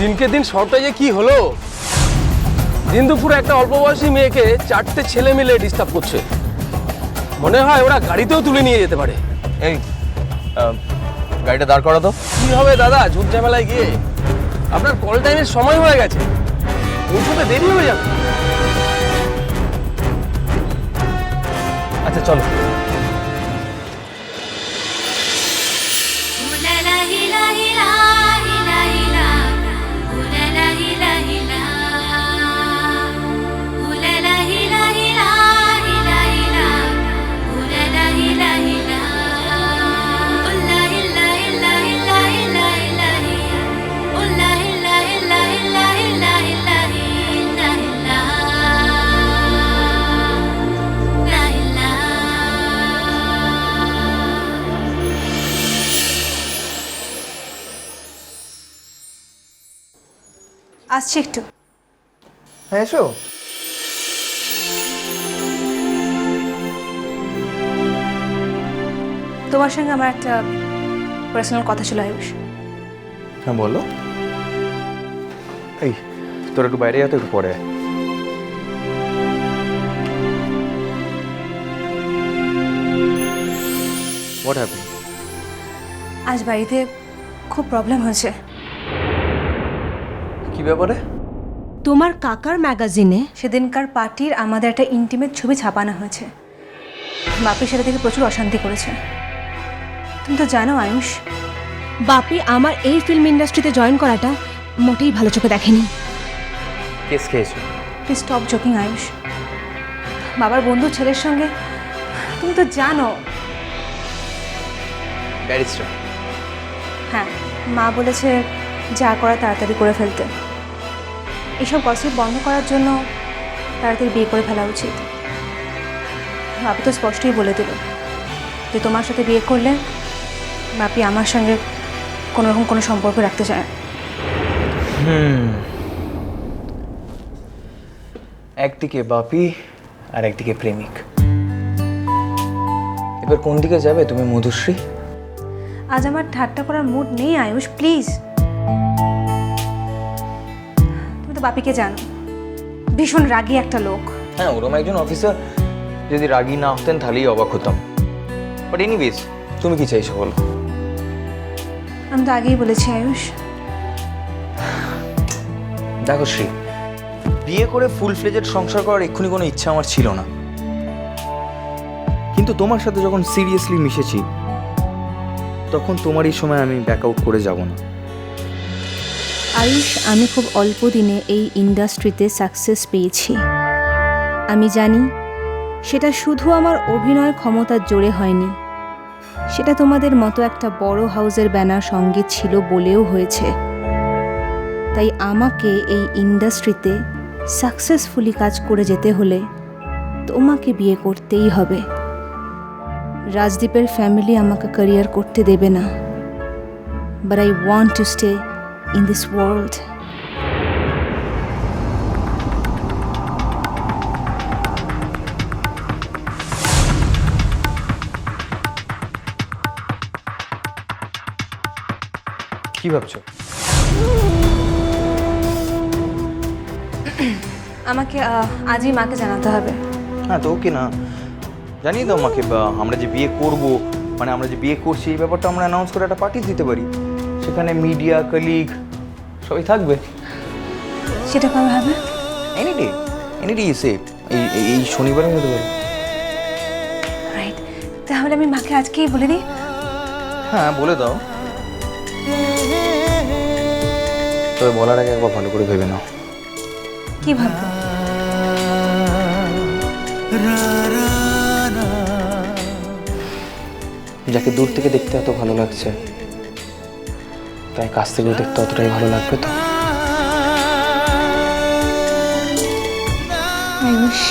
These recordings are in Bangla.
দিনকে দিন সবটা যে কি হলো, দিন দুপুরে একটা অল্প বয়সী মেয়েকে 4টে ছেলে মিলে ডিস্টার্ব করছে। মনে হয় ওরা গাড়িতেও তুলে নিয়ে যেতে পারে। এই গাড়িটা দাঁড় করা তো। কি হবে দাদা, ঝুট ঝামেলায় গিয়ে আপনার কল টাইমের সময় হয়ে গেছে, পৌঁছতে দেরি হয়ে যাবে। আচ্ছা চলো। আসছি একটু। হ্যাঁ এসো। তোমার সঙ্গে আমার একটা পার্সোনাল কথা ছিল আয়ুষ। হ্যাঁ বলো। এই তোর একটু বাইরে যেতে, একটু পরে। What happen? আজ বাড়িতে খুব প্রবলেম হয়েছে। কি ব্যাপারে? তোমার কাকার ম্যাগাজিনে সেদিনকার পার্টির আমাদের একটা ইন্টিমেট ছবি ছাপানো হয়েছে। বাপি সেটা থেকে প্রচুর অশান্তি করেছে। তুমি তো জানো আয়ুষ, বাপি আমার এই ফিল্ম ইন্ডাস্ট্রিতে জয়েন করাটা মোটেই ভালো চোখে দেখেনি। কেস খেয়েছো? Please stop joking Ayush. বাবার বন্ধু ছেলের সঙ্গে, তুমি তো জানো। ব্যারিস্টার? হ্যাঁ, মা বলেছে যা করা তাড়াতাড়ি করে ফেলতে। এসব গসিপ বন্ধ করার জন্য তাড়াতাড়ি বিয়ে করে ফেলা উচিত। বাপি তো স্পষ্টই বলে দিল যে তোমার সাথে বিয়ে করলে বাপি আমার সঙ্গে কোনোরকম কোনো সম্পর্ক রাখতে চায় না। একদিকে বাপি আর একদিকে প্রেমিক। এবার কোন দিকে যাবে তুমি মধুশ্রী? আজ আমার ঠাট্টা করার মুড নেই আয়ুষ, প্লিজ। তুমি তো বাপিকে জানো, ভীষণ রাগী একটা লোক। হ্যাঁ, ওরম একজন অফিসার যদি রাগী না হতেন তাহলেই অবাক হতাম। বাট এনিওয়েজ, তুমি কি চাইছো বলো? আমি তো আগেই বলেছি আয়ুষ। দেখো শ্রী, বিয়ে করে ফুল ফ্লেজেড সংসার করার এক্ষুনি কোনো ইচ্ছা আমার ছিল না, কিন্তু তোমার সাথে যখন সিরিয়াসলি মিশেছি তখন তোমার এই সময় আমি ব্যাক আউট করে যাব না। আয়ুষ, আমি খুব অল্প দিনে এই ইন্ডাস্ট্রিতে সাকসেস পেয়েছি। আমি জানি সেটা শুধু আমার অভিনয় ক্ষমতার জোরে হয়নি, সেটা তোমাদের মতো একটা বড় হাউসের ব্যানার সঙ্গে ছিল বলেও হয়েছে। তাই আমাকে এই ইন্ডাস্ট্রিতে সাকসেসফুলি কাজ করে যেতে হলে তোমাকে বিয়ে করতেই হবে। রাজদীপের ফ্যামিলি আমাকে ক্যারিয়ার করতে দেবে না, but I want to stay in this world. কি ভাবছো? আমাকে আজই মাকে জানাতে হবে। হ্যাঁ তো ওকে না, জানিয়ে দাও মাকে। আমরা যে বিয়ে করব, মানে আমরা যে বিয়ে করছি এই ব্যাপারটা আমরা অ্যানাউন্স করে একটা পার্টি দিতে পারি, সেখানে মিডিয়া, কলিগ সবাই থাকবে। সেটা কবে হবে? এনি ডে সে এই শনিবারে হতে পারে। রাইট, তাহলে আমি মাকে আজকেই বলে দিই। হ্যাঁ বলে দাও, তবে বলার আগে একবার ভালো করে ভেবে নাও। কি ভাববো? যাকে দূর থেকে দেখতে এত ভালো লাগছে, তাই কাছ থেকেও দেখতে অতটাই ভালো লাগবে তো। আয়ুষ,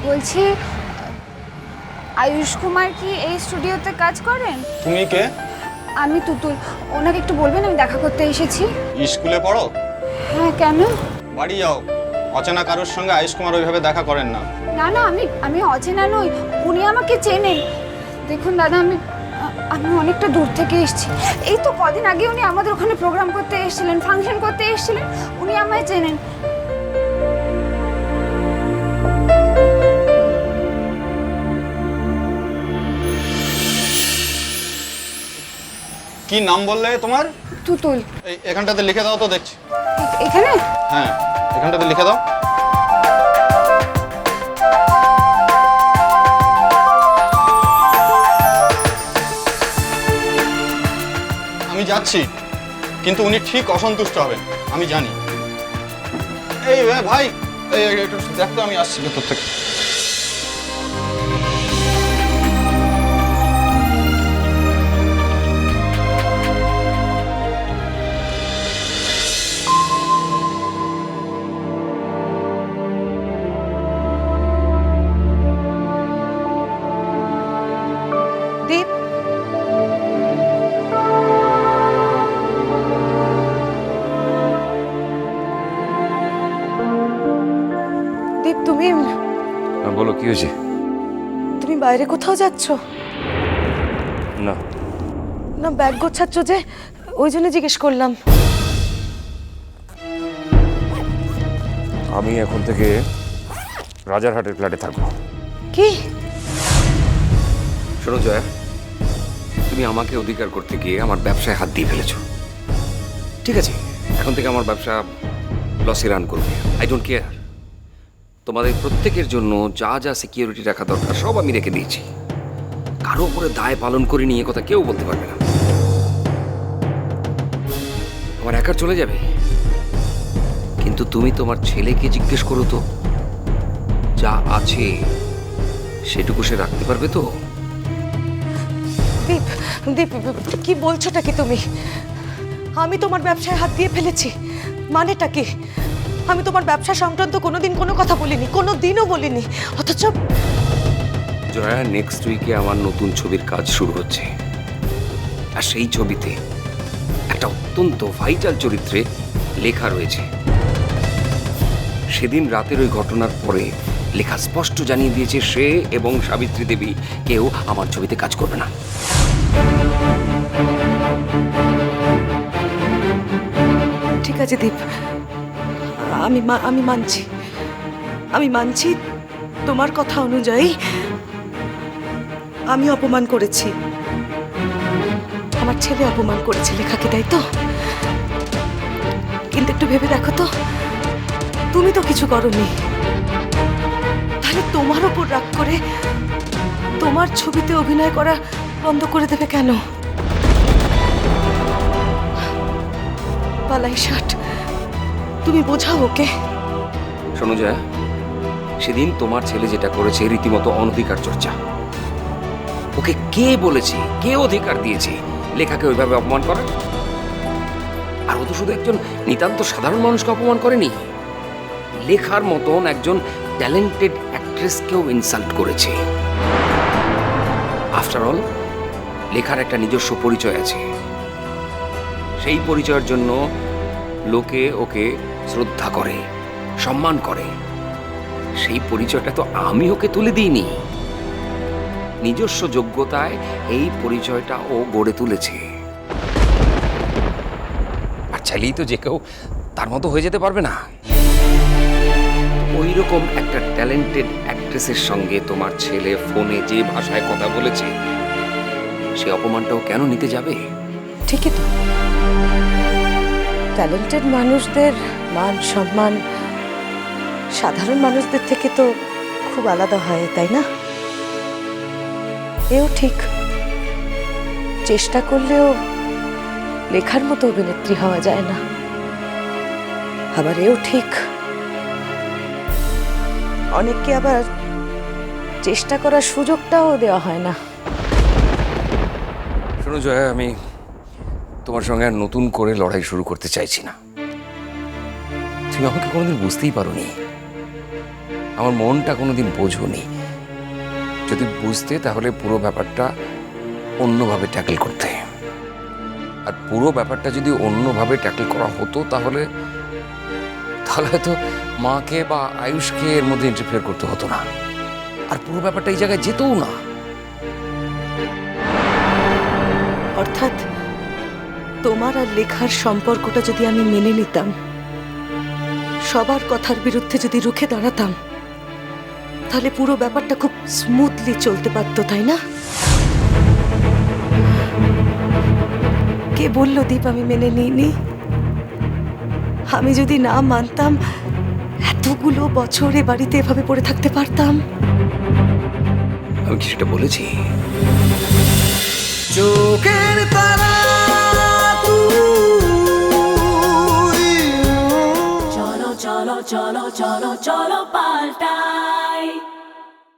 বলছি আয়ুষ কুমার কি এই স্টুডিওতে কাজ করেন? তুমি কে? আমি তুতুল, ওনাকে একটু বলবেন আমি দেখা করতে এসেছি। স্কুলে পড়ো? হ্যাঁ, কেন? বাড়ি যাও, অচেনা কারোর সঙ্গে আয়ুষ কুমার ওইভাবে দেখা করেন না। না না, আমি অচেনা নই, উনি আমাকে চেনেন। দেখুন দাদা, আমি অনেকটা দূর থেকে এসেছি। এই তো কদিন আগে উনি আমাদের ওখানে প্রোগ্রাম করতে এসেছিলেন, ফাংশন করতে এসেছিলেন, উনি আমায় চেনেন। কি নাম বললে তোমার? তুতুল। এখানটাতে লিখে দাও তো, দেখছি। এখানে? হ্যাঁ, এখানটাতে লিখে দাও। আমি যাচ্ছি, কিন্তু উনি ঠিক অসন্তুষ্ট হবেন, আমি জানি। এই ভাই, একটু দেখ তো, আমি আসছি ভেতর থেকে। দীপ, দীপ তুমি বলো, কি হয়েছে? তুমি বাইরে কোথাও যাচ্ছ? না না, ব্যাগ গোছাচ্ছ যে, ওই জন্য জিজ্ঞেস করলাম। আমি এখন থেকে রাজারহাটের ফ্ল্যাটে থাকবো। কি? শোনো জয়া, তুমি আমাকে অধিকার করতে গিয়ে আমার ব্যবসায় হাত দিয়ে ফেলেছো। ঠিক আছে, এখন থেকে আমার ব্যবসা লসে রান করবে, আই ডোন্ট কেয়ার। তোমাদের প্রত্যেকের জন্য যা যা সিকিউরিটি রাখা দরকার সব আমি রেখে দিয়েছি। কারো উপরে দায় পালন করে নিয়ে কথা কেউ বলতে পারবে না। আমার একার চলে যাবে, কিন্তু তুমি তোমার ছেলেকে জিজ্ঞেস করো তো, যা আছে সেটুকু সে রাখতে পারবে তো? দীপ, দীপ, কি বলছোটা কি তুমি? আমি তোমার ব্যবসায় হাত দিয়ে ফেলেছি মানেটা কি? আমি তোমার ব্যবসা সংক্রান্ত কোনোদিন কোনো কথা বলিনি, কোনো দিনও বলিনি, অথচ জয়া, নেক্সট উইকে আমার নতুন ছবির কাজ শুরু হচ্ছে, আর সেই ছবিতে একটা অত্যন্ত ভাইটাল চরিত্রে লেখা রয়েছে। সেদিন রাতের ওই ঘটনার পরে লেখা স্পষ্ট জানিয়ে দিয়েছে সে এবং সাবিত্রী দেবী কেউ আমার ছবিতে কাজ করবে না। ঠিক আছে দীপ, আমি মানছি তোমার কথা অনুযায়ী আমি অপমান করেছি, আমার ছেলে অপমান করেছে লেখাকে, তাই তো? কিন্তু একটু ভেবে দেখো তো, তুমি তো কিছু করোনি, তাহলে তোমার ওপর রাগ করে তোমার ছবিতে অভিনয় করা বন্ধ করে দেবে কেন? পালাই ষাট, তুমি বোঝাও ওকে। শোনো জয়া, সেদিন তোমার ছেলে যেটা করেছে রীতিমতো অনধিকার চর্চা। ওকে কে বলেছে, কে অধিকার দিয়েছে লেখাকে ওইভাবে অপমান করার? আর ও তো শুধু একজন নিতান্ত সাধারণ মানুষকে অপমান করেনি, লেখার মতন একজন ট্যালেন্টেড অ্যাক্ট্রেসকেও ইনসাল্ট করেছে। আফটার অল, লেখার একটা নিজস্ব পরিচয় আছে, সেই পরিচয়ের জন্য লোকে ওকে শ্রদ্ধা করে, সম্মান করে। সেই পরিচয়টা তো আমি ওকে তুলে দিইনি, নিজস্ব যোগ্যতায় এই পরিচয়টা ও গড়ে তুলেছে। আর চাইলেই তো যে কেউ তার মতো হয়ে যেতে পারবে না। ওই রকম একটা ট্যালেন্টেড অ্যাক্ট্রেসের সঙ্গে তোমার ছেলে ফোনে যে ভাষায় কথা বলেছে, সে অপমানটাও কেন নিতে যাবে? ঠিকই তো, ট্যালেন্টেড মানুষদের মান সম্মান সাধারণ মানুষদের থেকে তো খুব আলাদা হয়, তাই না? এও ঠিক, চেষ্টা করলেও লেখার মতো অভিনেত্রী হওয়া যায় না। আবার এও ঠিক, অনেককে আবার চেষ্টা করার সুযোগটাও দেওয়া হয় না। শোনো জয়া, আমি তোমার সঙ্গে আর নতুন করে লড়াই শুরু করতে চাইছি না। তুমি আমাকে কোনোদিন বুঝতেই পারোনি। আমার মনটা কোনোদিন বোঝোনি। যদি বুঝতে তাহলে পুরো ব্যাপারটা অন্যভাবে ট্যাকল করতে। আর পুরো ব্যাপারটা যদি অন্যভাবে ট্যাকল করা হতো তাহলে হয়তো মাকে বা আয়ুষকে এর মধ্যে ইন্টারফেয়ার করতে হতো না, আর পুরো ব্যাপারটা এই জায়গায় যেতও না। অর্থাৎ তোমার আর লেখার সম্পর্কটা যদি আমি মেনে নিতাম, সবার কথার বিরুদ্ধে যদি রুখে দাঁড়াতাম, তাহলে পুরো ব্যাপারটা খুব স্মুথলি চলতে পারতো, তাই না? কে বললো দীপ আমি মেনে নিইনি? আমি যদি না মানতাম, এতগুলো বছর এ বাড়িতে এভাবে পড়ে থাকতে পারতাম? আমি কিছুটা বলেছি। চোখের তারা cholo, cholo, cholo, cholo, cholo, palta.